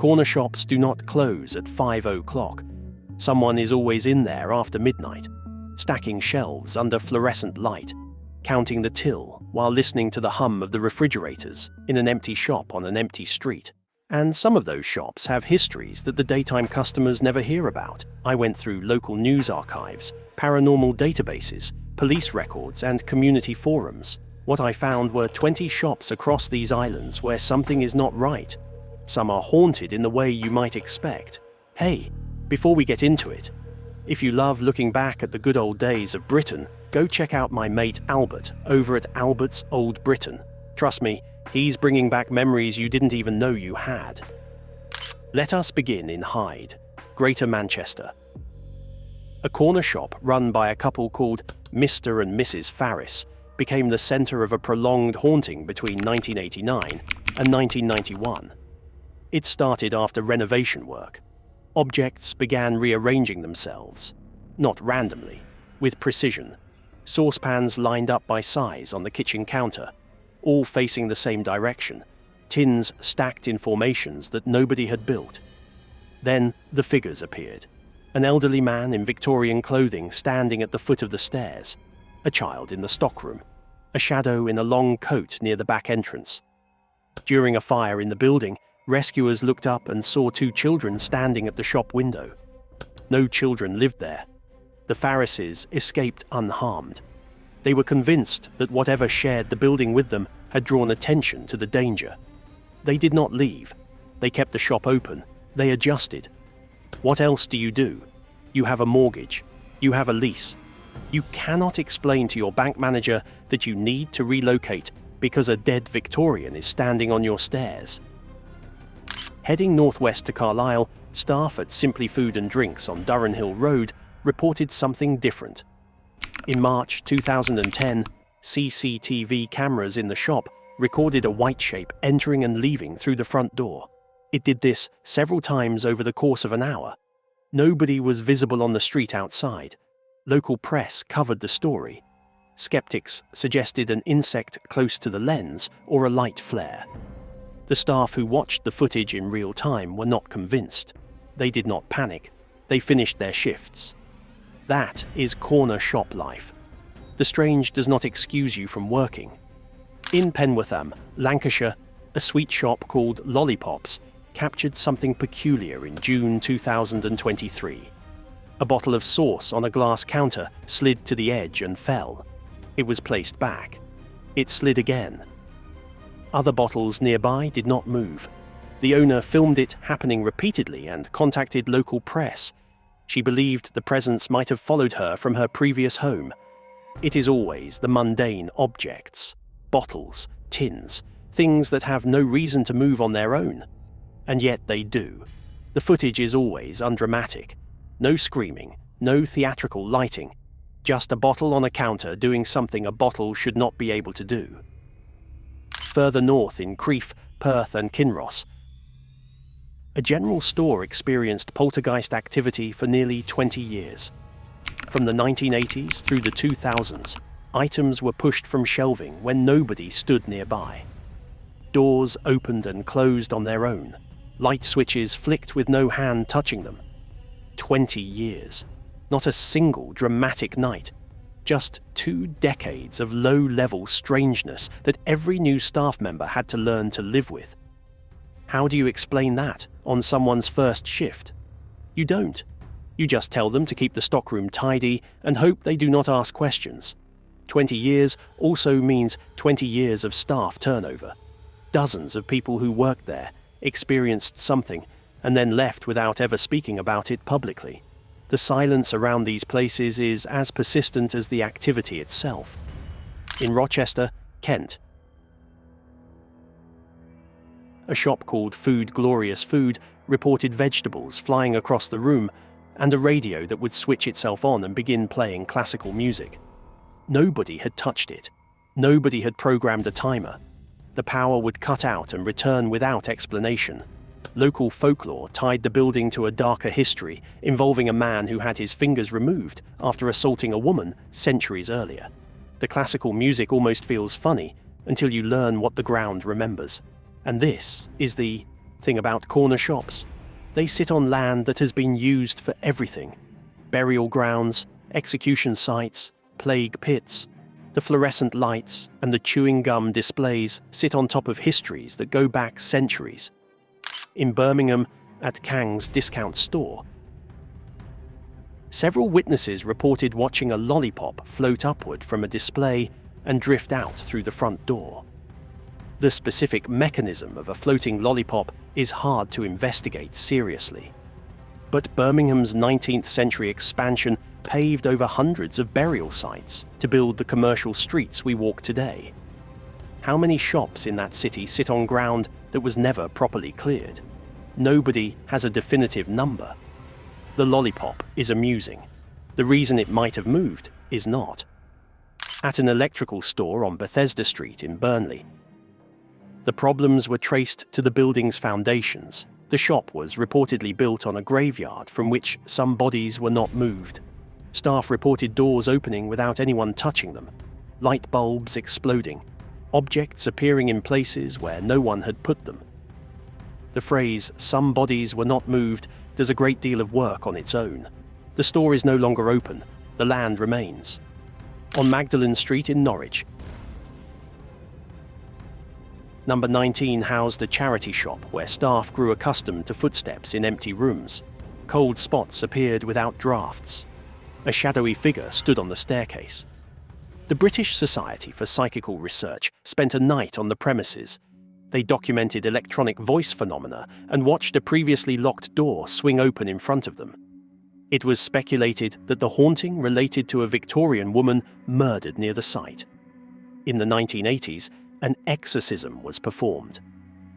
Corner shops do not close at 5 o'clock. Someone is always in there after midnight, stacking shelves under fluorescent light, counting the till while listening to the hum of the refrigerators in an empty shop on an empty street. And some of those shops have histories that the daytime customers never hear about. I went through local news archives, paranormal databases, police records, and community forums. What I found were 20 shops across these islands where something is not right. Some are haunted in the way you might expect. Hey, before we get into it, if you love looking back at the good old days of Britain, go check out my mate Albert over at Albert's Old Britain. Trust me, he's bringing back memories you didn't even know you had. Let us begin in Hyde, Greater Manchester. A corner shop run by a couple called Mr. and Mrs. Farris became the centre of a prolonged haunting between 1989 and 1991. It started after renovation work. Objects began rearranging themselves, not randomly, with precision. Saucepans lined up by size on the kitchen counter, all facing the same direction, tins stacked in formations that nobody had built. Then the figures appeared. An elderly man in Victorian clothing standing at the foot of the stairs, a child in the stockroom, a shadow in a long coat near the back entrance. During a fire in the building, rescuers looked up and saw 2 children standing at the shop window. No children lived there. The Farrises escaped unharmed. They were convinced that whatever shared the building with them had drawn attention to the danger. They did not leave. They kept the shop open. They adjusted. What else do? You have a mortgage. You have a lease. You cannot explain to your bank manager that you need to relocate because a dead Victorian is standing on your stairs. Heading northwest to Carlisle, staff at Simply Food and Drinks on Durran Hill Road reported something different. In March 2010, CCTV cameras in the shop recorded a white shape entering and leaving through the front door. It did this several times over the course of an hour. Nobody was visible on the street outside. Local press covered the story. Skeptics suggested an insect close to the lens or a light flare. The staff who watched the footage in real time were not convinced. They did not panic. They finished their shifts. That is corner shop life. The strange does not excuse you from working. In Penwortham, Lancashire, a sweet shop called Lollipops captured something peculiar in June 2023. A bottle of sauce on a glass counter slid to the edge and fell. It was placed back. It slid again. Other bottles nearby did not move. The owner filmed it happening repeatedly and contacted local press. She believed the presence might have followed her from her previous home. It is always the mundane objects, bottles, tins, things that have no reason to move on their own. And yet they do. The footage is always undramatic. No screaming, no theatrical lighting. Just a bottle on a counter doing something a bottle should not be able to do. Further north in Creepiest, Perth and Kinross, a general store experienced poltergeist activity for nearly 20 years. From the 1980s through the 2000s, items were pushed from shelving when nobody stood nearby. Doors opened and closed on their own. Light switches flicked with no hand touching them. 20 years. Not a single dramatic night. Just 2 decades of low-level strangeness that every new staff member had to learn to live with. How do you explain that on someone's first shift? You don't. You just tell them to keep the stockroom tidy and hope they do not ask questions. 20 years also means 20 years of staff turnover. Dozens of people who worked there experienced something and then left without ever speaking about it publicly. The silence around these places is as persistent as the activity itself. In Rochester, Kent, a shop called Food Glorious Food reported vegetables flying across the room and a radio that would switch itself on and begin playing classical music. Nobody had touched it. Nobody had programmed a timer. The power would cut out and return without explanation. Local folklore tied the building to a darker history involving a man who had his fingers removed after assaulting a woman centuries earlier. The classical music almost feels funny until you learn what the ground remembers. And this is the Thing about corner shops, they sit on land that has been used for everything. Burial grounds, execution sites, plague pits. The fluorescent lights and the chewing gum displays sit on top of histories that go back centuries. In Birmingham, at Kang's discount store, several witnesses reported watching a lollipop float upward from a display and drift out through the front door. The specific mechanism of a floating lollipop is hard to investigate seriously. But Birmingham's 19th century expansion paved over hundreds of burial sites to build the commercial streets we walk today. How many shops in that city sit on ground that was never properly cleared? Nobody has a definitive number. The lollipop is amusing. The reason it might have moved is not. At an electrical store on Bethesda Street in Burnley, the problems were traced to the building's foundations. The shop was reportedly built on a graveyard from which some bodies were not moved. Staff reported doors opening without anyone touching them, light bulbs exploding, objects appearing in places where no one had put them. The phrase, "some bodies were not moved," does a great deal of work on its own. The store is no longer open. The land remains. On Magdalen Street in Norwich, Number 19 housed a charity shop where staff grew accustomed to footsteps in empty rooms. Cold spots appeared without drafts. A shadowy figure stood on the staircase. The British Society for Psychical Research spent a night on the premises. They documented electronic voice phenomena and watched a previously locked door swing open in front of them. It was speculated that the haunting related to a Victorian woman murdered near the site. In the 1980s, an exorcism was performed.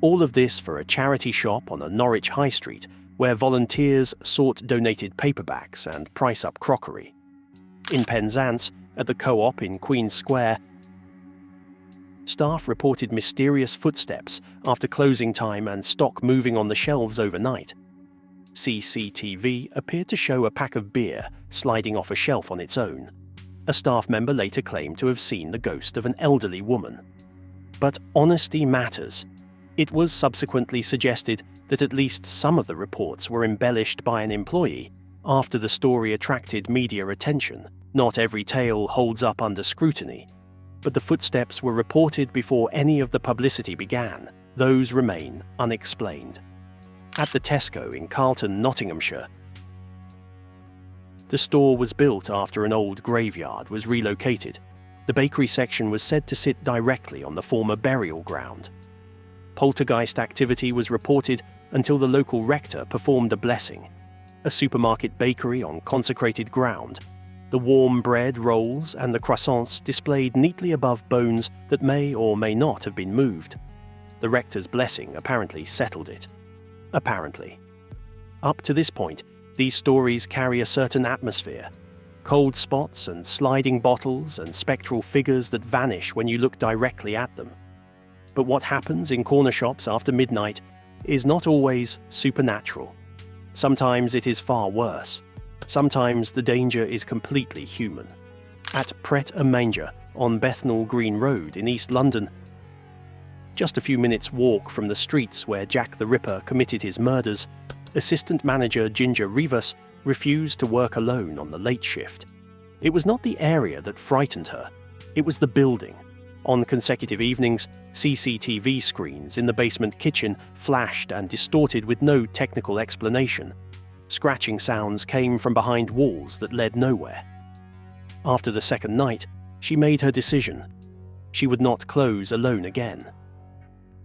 All of this for a charity shop on a Norwich high street where volunteers sought donated paperbacks and price-up crockery. In Penzance, at the Co-op in Queen's Square, staff reported mysterious footsteps after closing time and stock moving on the shelves overnight. CCTV appeared to show a pack of beer sliding off a shelf on its own. A staff member later claimed to have seen the ghost of an elderly woman. But honesty matters. It was subsequently suggested that at least some of the reports were embellished by an employee after the story attracted media attention. Not every tale holds up under scrutiny, but the footsteps were reported before any of the publicity began. Those remain unexplained. At the Tesco in Carlton, Nottinghamshire, the store was built after an old graveyard was relocated. The bakery section was said to sit directly on the former burial ground. Poltergeist activity was reported until the local rector performed a blessing. A supermarket bakery on consecrated ground. The warm bread, rolls, and the croissants displayed neatly above bones that may or may not have been moved. The rector's blessing apparently settled it. Apparently. Up to this point, these stories carry a certain atmosphere. Cold spots and sliding bottles and spectral figures that vanish when you look directly at them. But what happens in corner shops after midnight is not always supernatural. Sometimes it is far worse. Sometimes the danger is completely human. At Pret a Manger on Bethnal Green Road in East London, just a few minutes' walk from the streets where Jack the Ripper committed his murders, assistant manager Ginger Rivas refused to work alone on the late shift. It was not the area that frightened her, it was the building. On consecutive evenings, CCTV screens in the basement kitchen flashed and distorted with no technical explanation. Scratching sounds came from behind walls that led nowhere. After the second night, she made her decision. She would not close alone again.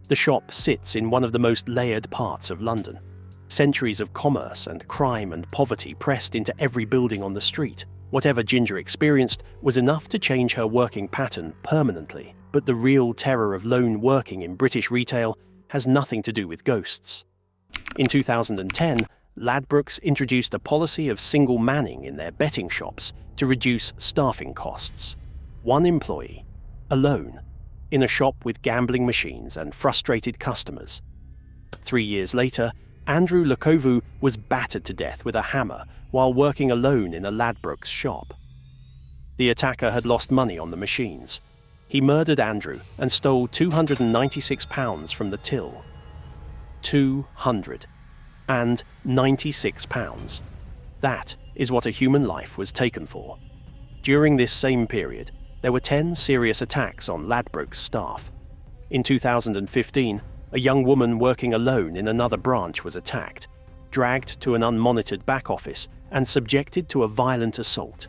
The shop sits in one of the most layered parts of London. Centuries of commerce and crime and poverty pressed into every building on the street. Whatever Ginger experienced was enough to change her working pattern permanently. But the real terror of lone working in British retail has nothing to do with ghosts. In 2010, Ladbrokes introduced a policy of single manning in their betting shops to reduce staffing costs. One employee, alone, in a shop with gambling machines and frustrated customers. 3 years later, Andrew Lukovu was battered to death with a hammer while working alone in a Ladbrokes shop. The attacker had lost money on the machines. He murdered Andrew and stole £296 from the till. £296. That is what a human life was taken for. During this same period, there were 10 serious attacks on Ladbrokes staff. In 2015, a young woman working alone in another branch was attacked, dragged to an unmonitored back office, and subjected to a violent assault.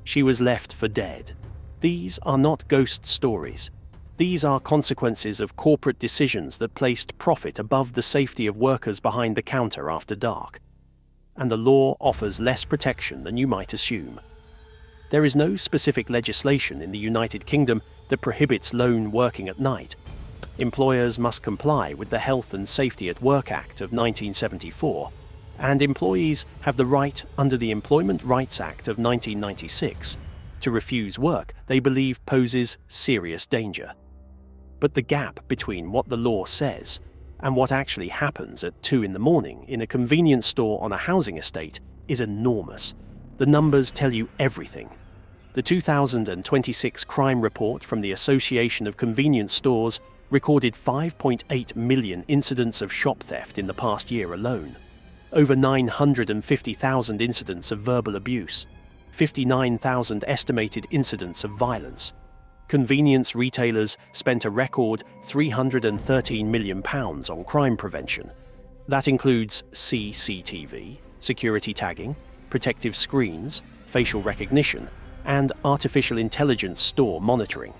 She was left for dead. These are not ghost stories. These are consequences of corporate decisions that placed profit above the safety of workers behind the counter after dark. And the law offers less protection than you might assume. There is no specific legislation in the United Kingdom that prohibits lone working at night. Employers must comply with the Health and Safety at Work Act of 1974, and employees have the right under the Employment Rights Act of 1996 to refuse work they believe poses serious danger. But the gap between what the law says and what actually happens at 2 a.m. in a convenience store on a housing estate is enormous. The numbers tell you everything. The 2026 crime report from the Association of Convenience Stores recorded 5.8 million incidents of shop theft in the past year alone, over 950,000 incidents of verbal abuse, 59,000 estimated incidents of violence. Convenience retailers spent a record £313 million on crime prevention. That includes CCTV, security tagging, protective screens, facial recognition, and artificial intelligence store monitoring.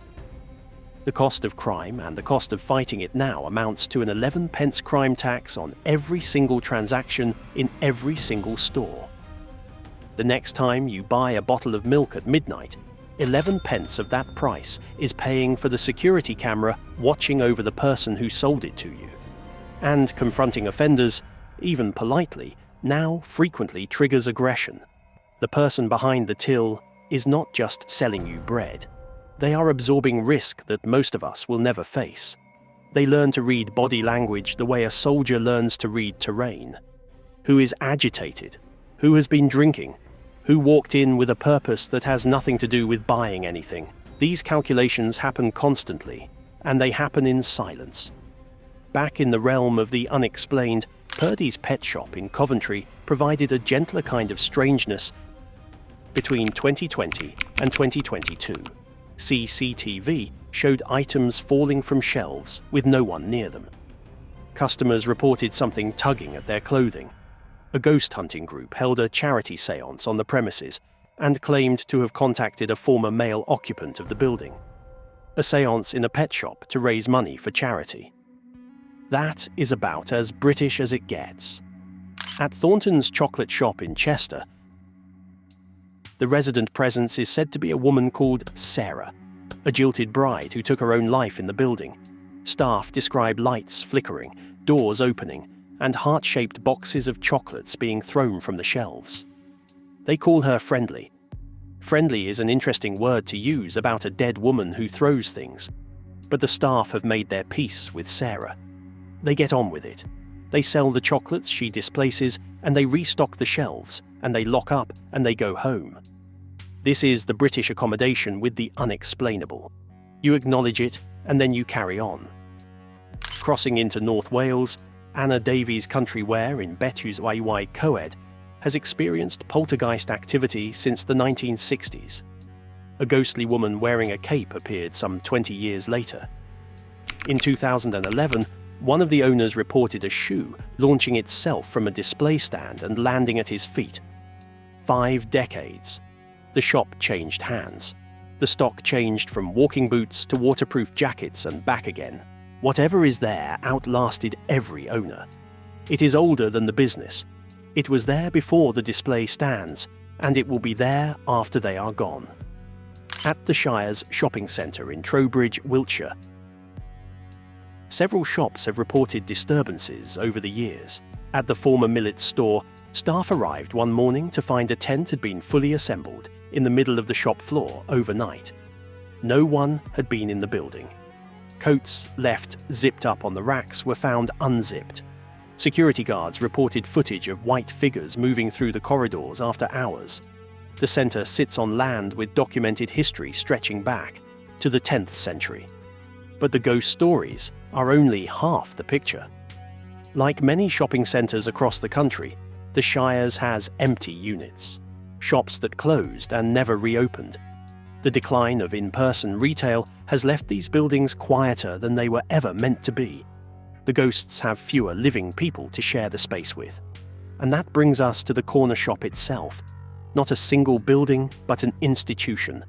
The cost of crime and the cost of fighting it now amounts to an 11p crime tax on every single transaction in every single store. The next time you buy a bottle of milk at midnight, 11p of that price is paying for the security camera watching over the person who sold it to you. And confronting offenders, even politely, now frequently triggers aggression. The person behind the till is not just selling you bread. They are absorbing risk that most of us will never face. They learn to read body language the way a soldier learns to read terrain. Who is agitated? Who has been drinking? Who walked in with a purpose that has nothing to do with buying anything? These calculations happen constantly, and they happen in silence. Back in the realm of the unexplained, Purdy's pet shop in Coventry provided a gentler kind of strangeness between 2020 and 2022. CCTV showed items falling from shelves with no one near them. Customers reported something tugging at their clothing. A ghost hunting group held a charity séance on the premises and claimed to have contacted a former male occupant of the building. A séance in a pet shop to raise money for charity. That is about as British as it gets. At Thornton's chocolate shop in Chester, the resident presence is said to be a woman called Sarah, a jilted bride who took her own life in the building. Staff describe lights flickering, doors opening, and heart-shaped boxes of chocolates being thrown from the shelves. They call her friendly. Friendly is an interesting word to use about a dead woman who throws things, but the staff have made their peace with Sarah. They get on with it. They sell the chocolates she displaces, and they restock the shelves, and they lock up, and they go home. This is the British accommodation with the unexplainable. You acknowledge it, and then you carry on. Crossing into North Wales, Anna Davies Country Wear in Betws Coed has experienced poltergeist activity since the 1960s. A ghostly woman wearing a cape appeared some 20 years later. In 2011, one of the owners reported a shoe launching itself from a display stand and landing at his feet. 5 decades. The shop changed hands. The stock changed from walking boots to waterproof jackets and back again. Whatever is there outlasted every owner. It is older than the business. It was there before the display stands, and it will be there after they are gone. At the Shire's shopping centre in Trowbridge, Wiltshire, several shops have reported disturbances over the years. At the former Millet's store, staff arrived one morning to find a tent had been fully assembled in the middle of the shop floor overnight. No one had been in the building. Coats left zipped up on the racks were found unzipped. Security guards reported footage of white figures moving through the corridors after hours. The centre sits on land with documented history stretching back to the 10th century. But the ghost stories are only half the picture. Like many shopping centres across the country, the Shires has empty units, shops that closed and never reopened. The decline of in-person retail has left these buildings quieter than they were ever meant to be. The ghosts have fewer living people to share the space with. And that brings us to the corner shop itself. Not a single building, but an institution,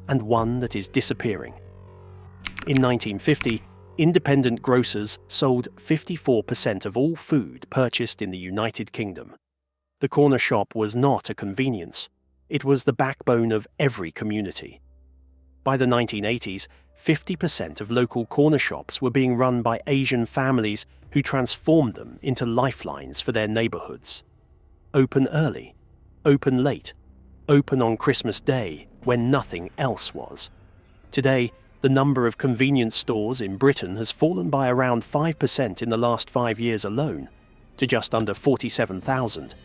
and one that is disappearing. In 1950, independent grocers sold 54% of all food purchased in the United Kingdom. The corner shop was not a convenience. It was the backbone of every community. By the 1980s, 50% of local corner shops were being run by Asian families who transformed them into lifelines for their neighborhoods. Open early, open late, open on Christmas Day when nothing else was. Today, the number of convenience stores in Britain has fallen by around 5% in the last 5 years alone, to just under 47,000.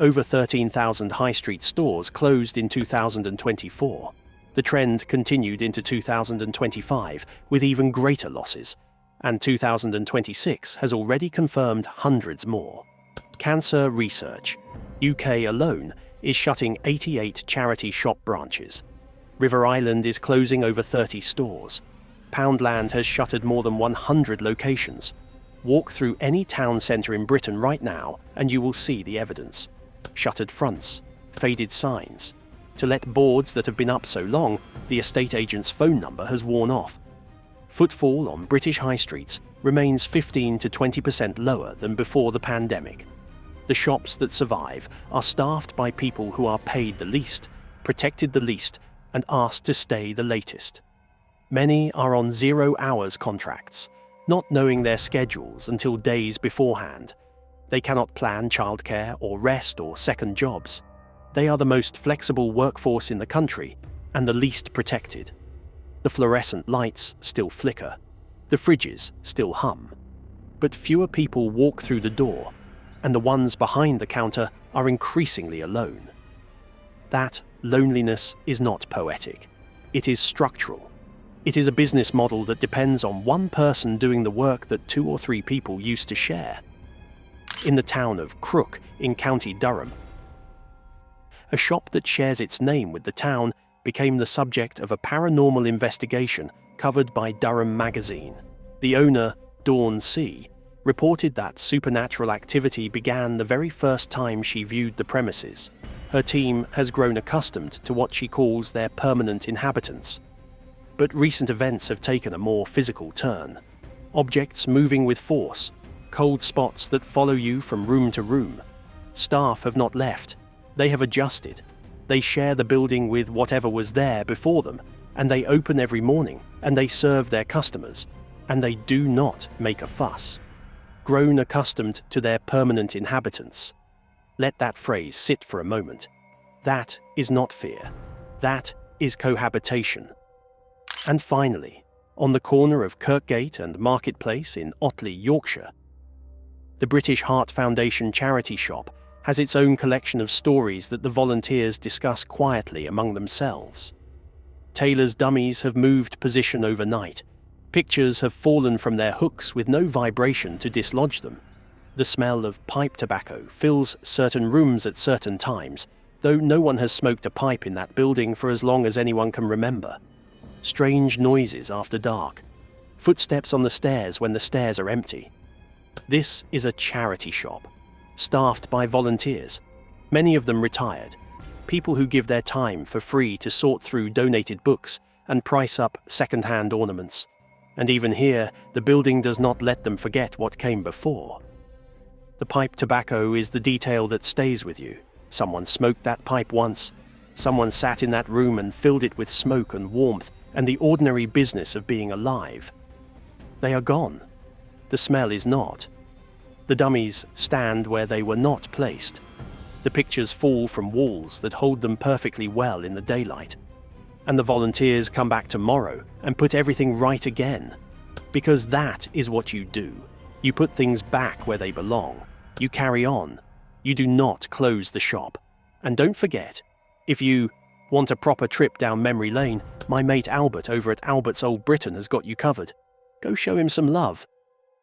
Over 13,000 high street stores closed in 2024. The trend continued into 2025 with even greater losses, and 2026 has already confirmed hundreds more. Cancer Research, UK alone, is shutting 88 charity shop branches. River Island is closing over 30 stores. Poundland has shuttered more than 100 locations. Walk through any town centre in Britain right now and you will see the evidence. Shuttered fronts, faded signs. To let boards that have been up so long, the estate agent's phone number has worn off. Footfall on British high streets remains 15 to 20% lower than before the pandemic. The shops that survive are staffed by people who are paid the least, protected the least, and asked to stay the latest. Many are on 0 hours contracts, not knowing their schedules until days beforehand. They cannot plan childcare or rest or second jobs. They are the most flexible workforce in the country and the least protected. The fluorescent lights still flicker. The fridges still hum. But fewer people walk through the door, and the ones behind the counter are increasingly alone. That loneliness is not poetic. It is structural. It is a business model that depends on one person doing the work that 2 or 3 people used to share. In the town of Crook in County Durham, a shop that shares its name with the town became the subject of a paranormal investigation covered by Durham magazine. The owner, Dawn C., reported that supernatural activity began the very first time she viewed the premises. Her team has grown accustomed to what she calls their permanent inhabitants. But recent events have taken a more physical turn. Objects moving with force, cold spots that follow you from room to room. Staff have not left. They have adjusted. They share the building with whatever was there before them, and they open every morning, and they serve their customers, and they do not make a fuss. Grown accustomed to their permanent inhabitants. Let that phrase sit for a moment. That is not fear. That is cohabitation. And finally, on the corner of Kirkgate and Marketplace in Otley, Yorkshire, the British Heart Foundation charity shop has its own collection of stories that the volunteers discuss quietly among themselves. Tailor's dummies have moved position overnight. Pictures have fallen from their hooks with no vibration to dislodge them. The smell of pipe tobacco fills certain rooms at certain times, though no one has smoked a pipe in that building for as long as anyone can remember. Strange noises after dark. Footsteps on the stairs when the stairs are empty. This is a charity shop, staffed by volunteers, many of them retired, people who give their time for free to sort through donated books and price up second-hand ornaments. And even here, the building does not let them forget what came before. The pipe tobacco is the detail that stays with you. Someone smoked that pipe once. Someone sat in that room and filled it with smoke and warmth and the ordinary business of being alive. They are gone. The smell is not. The dummies stand where they were not placed. The pictures fall from walls that hold them perfectly well in the daylight. And the volunteers come back tomorrow and put everything right again. Because that is what you do. You put things back where they belong. You carry on. You do not close the shop. And don't forget, if you want a proper trip down memory lane, my mate Albert over at Albert's Old Britain has got you covered. Go show him some love.